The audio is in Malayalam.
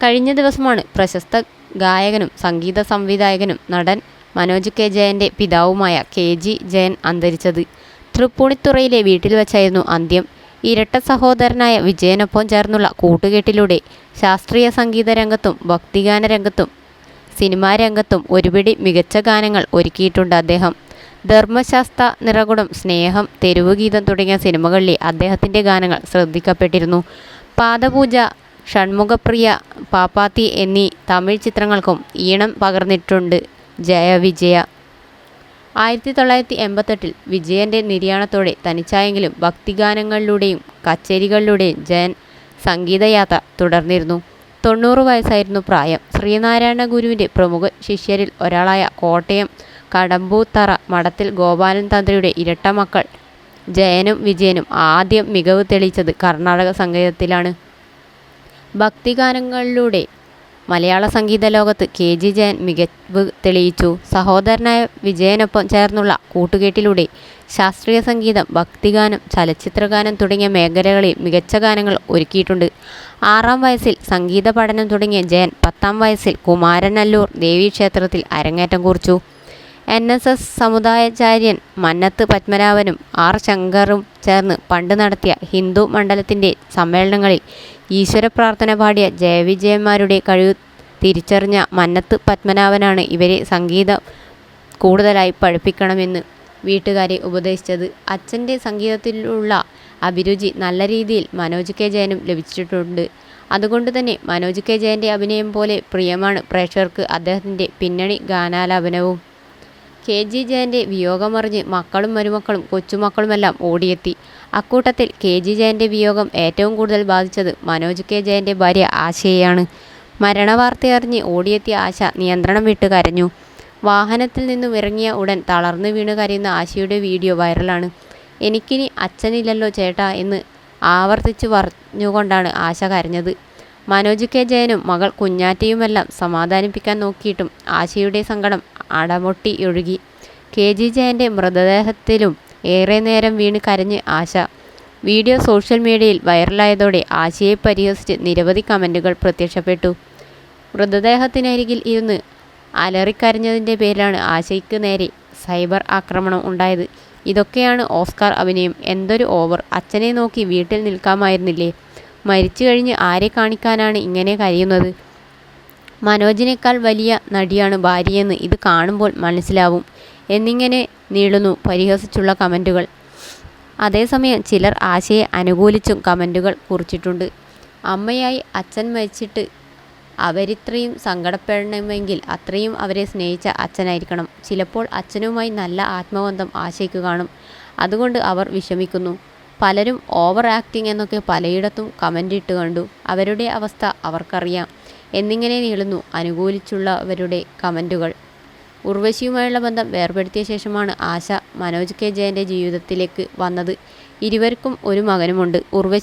കഴിഞ്ഞ ദിവസമാണ് പ്രശസ്ത ഗായകനും സംഗീത സംവിധായകനും നടൻ മനോജ് കെ ജയൻ്റെ പിതാവുമായ KG ജയൻ അന്തരിച്ചത്. തൃപ്പൂണിത്തുറയിലെ വീട്ടിൽ വച്ചായിരുന്നു അന്ത്യം. ഇരട്ട സഹോദരനായ വിജയനൊപ്പം ചേർന്നുള്ള കൂട്ടുകെട്ടിലൂടെ ശാസ്ത്രീയ സംഗീത രംഗത്തും ഭക്തിഗാന രംഗത്തും സിനിമാ രംഗത്തും ഒരുപിടി മികച്ച ഗാനങ്ങൾ ഒരുക്കിയിട്ടുണ്ട് അദ്ദേഹം. ധർമ്മശാസ്ത്ര, നിറകുടം, സ്നേഹം, തെരുവുഗീതം തുടങ്ങിയ സിനിമകളിലെ അദ്ദേഹത്തിൻ്റെ ഗാനങ്ങൾ ശ്രദ്ധിക്കപ്പെട്ടിരുന്നു. പാദപൂജ, ഷൺമുഖപ്രിയ, പാപ്പാത്തി എന്നീ തമിഴ് ചിത്രങ്ങൾക്കും ഈണം പകർന്നിട്ടുണ്ട് ജയ. 1988 വിജയൻ്റെ നിര്യാണത്തോടെ തനിച്ചായെങ്കിലും ഭക്തിഗാനങ്ങളിലൂടെയും കച്ചേരികളിലൂടെയും ജയൻ സംഗീതയാത്ര തുടർന്നിരുന്നു. 90 വയസ്സായിരുന്നു പ്രായം. ശ്രീനാരായണ ഗുരുവിൻ്റെ പ്രമുഖ ശിഷ്യരിൽ ഒരാളായ കോട്ടയം കടമ്പൂത്തറ മഠത്തിൽ ഗോപാലൻ തന്ത്രിയുടെ ഇരട്ട മക്കൾ ജയനും വിജയനും ആദ്യം മികവ് തെളിയിച്ചത് കർണാടക സംഗീതത്തിലാണ്. ഭക്തിഗാനങ്ങളിലൂടെ മലയാള സംഗീത ലോകത്ത് KG ജയൻ മികവ് തെളിയിച്ചു. സഹോദരനായ വിജയനൊപ്പം ചേർന്നുള്ള കൂട്ടുകെട്ടിലൂടെ ശാസ്ത്രീയ സംഗീതം, ഭക്തിഗാനം, ചലച്ചിത്രഗാനം തുടങ്ങിയ മേഖലകളിൽ മികച്ച ഗാനങ്ങൾ ഒരുക്കിയിട്ടുണ്ട്. 6-ാം വയസ്സിൽ സംഗീത പഠനം തുടങ്ങിയ ജയൻ 10-ാം വയസ്സിൽ കുമാരനല്ലൂർ ദേവീക്ഷേത്രത്തിൽ അരങ്ങേറ്റം കുറിച്ചു. NSS സമുദായാചാര്യൻ മന്നത്ത് പത്മനാഭനും R ശങ്കറും ചേർന്ന് പണ്ട് നടത്തിയ ഹിന്ദു മണ്ഡലത്തിൻ്റെ സമ്മേളനങ്ങളിൽ ഈശ്വരപ്രാർത്ഥന പാടിയ ജയവിജയന്മാരുടെ കഴിവ് തിരിച്ചറിഞ്ഞ മന്നത്ത് പത്മനാഭനാണ് ഇവരെ സംഗീതം കൂടുതലായി പഠിപ്പിക്കണമെന്ന് വീട്ടുകാരെ ഉപദേശിച്ചത്. അച്ഛൻ്റെ സംഗീതത്തിലുള്ള അഭിരുചി നല്ല രീതിയിൽ മനോജ് കെ ജയനും ലഭിച്ചിട്ടുണ്ട്. അതുകൊണ്ട് തന്നെ മനോജ് കെ ജയൻ്റെ അഭിനയം പോലെ പ്രിയമാണ് പ്രേക്ഷകർക്ക് അദ്ദേഹത്തിൻ്റെ പിന്നണി ഗാനാലാപനവും. KG ജയൻ്റെ വിയോഗമറിഞ്ഞ് മക്കളും മരുമക്കളും കൊച്ചുമക്കളുമെല്ലാം ഓടിയെത്തി. അക്കൂട്ടത്തിൽ KG ജയൻ്റെ വിയോഗം ഏറ്റവും കൂടുതൽ ബാധിച്ചത് മനോജ് കെ ജയൻ്റെ ഭാര്യ ആശയെയാണ്. മരണവാർത്തയറിഞ്ഞ് ഓടിയെത്തിയ ആശ നിയന്ത്രണം വിട്ട് കരഞ്ഞു. വാഹനത്തിൽ നിന്നും ഇറങ്ങിയ ഉടൻ തളർന്നു വീണ് കരയുന്ന ആശയുടെ വീഡിയോ വൈറലാണ്. എനിക്കിനി അച്ഛനില്ലല്ലോ ചേട്ടാ എന്ന് ആവർത്തിച്ച് പറഞ്ഞുകൊണ്ടാണ് ആശ കരഞ്ഞത്. മനോജ് കെ ജയനും മകൾ കുഞ്ഞാറ്റയുമെല്ലാം സമാധാനിപ്പിക്കാൻ നോക്കിയിട്ടും ആശയുടെ സങ്കടം അടമൊട്ടി ഒഴുകി. KG ജയൻ്റെ മൃതദേഹത്തിലും ഏറെ നേരം വീണ് കരഞ്ഞ് ആശ. വീഡിയോ സോഷ്യൽ മീഡിയയിൽ വൈറലായതോടെ ആശയെ പരിഹസിച്ച് നിരവധി കമൻറ്റുകൾ പ്രത്യക്ഷപ്പെട്ടു. മൃതദേഹത്തിനരികിൽ ഇരുന്ന് അലറിക്കരഞ്ഞതിൻ്റെ പേരിലാണ് ആശയ്ക്ക് നേരെ സൈബർ ആക്രമണം ഉണ്ടായത്. ഇതൊക്കെയാണ് ഓസ്കാർ അഭിനയം. എന്തൊരു ഓവർ! അച്ഛനെ നോക്കി വീട്ടിൽ നിൽക്കാമായിരുന്നില്ലേ? മരിച്ചു കഴിഞ്ഞ് ആരെ കാണിക്കാനാണ് ഇങ്ങനെ കരയുന്നത്? മനോജിനേക്കാൾ വലിയ നടിയാണ് ഭാര്യയെന്ന് ഇത് കാണുമ്പോൾ മനസ്സിലാവും എന്നിങ്ങനെ നീളുന്നു പരിഹസിച്ചുള്ള കമൻറ്റുകൾ. അതേസമയം ചിലർ ആശയെ അനുകൂലിച്ചും കമൻറ്റുകൾ കുറിച്ചിട്ടുണ്ട്. അമ്മയായി അച്ഛൻ മരിച്ചിട്ട് അവരിത്രയും സങ്കടപ്പെടണമെങ്കിൽ അത്രയും അവരെ സ്നേഹിച്ച അച്ഛനായിരിക്കണം. ചിലപ്പോൾ അച്ഛനുമായി നല്ല ആത്മബന്ധം ആശയ്ക്ക് കാണും. അതുകൊണ്ട് അവർ വിഷമിക്കുന്നു. പലരും ഓവർ ആക്ടിങ് എന്നൊക്കെ പലയിടത്തും കമൻ്റ് ഇട്ട് കണ്ടു. അവരുടെ അവസ്ഥ അവർക്കറിയാം എന്നിങ്ങനെ നീളുന്നു അനുകൂലിച്ചുള്ളവരുടെ കമൻറ്റുകൾ. ഉർവശിയുമായുള്ള ബന്ധം വേർപെടുത്തിയ ശേഷമാണ് ആശ മനോജ് കെ ജയൻ്റെ ജീവിതത്തിലേക്ക് വന്നത്. ഇരുവർക്കും ഒരു മകനുമുണ്ട്. ഉർവശി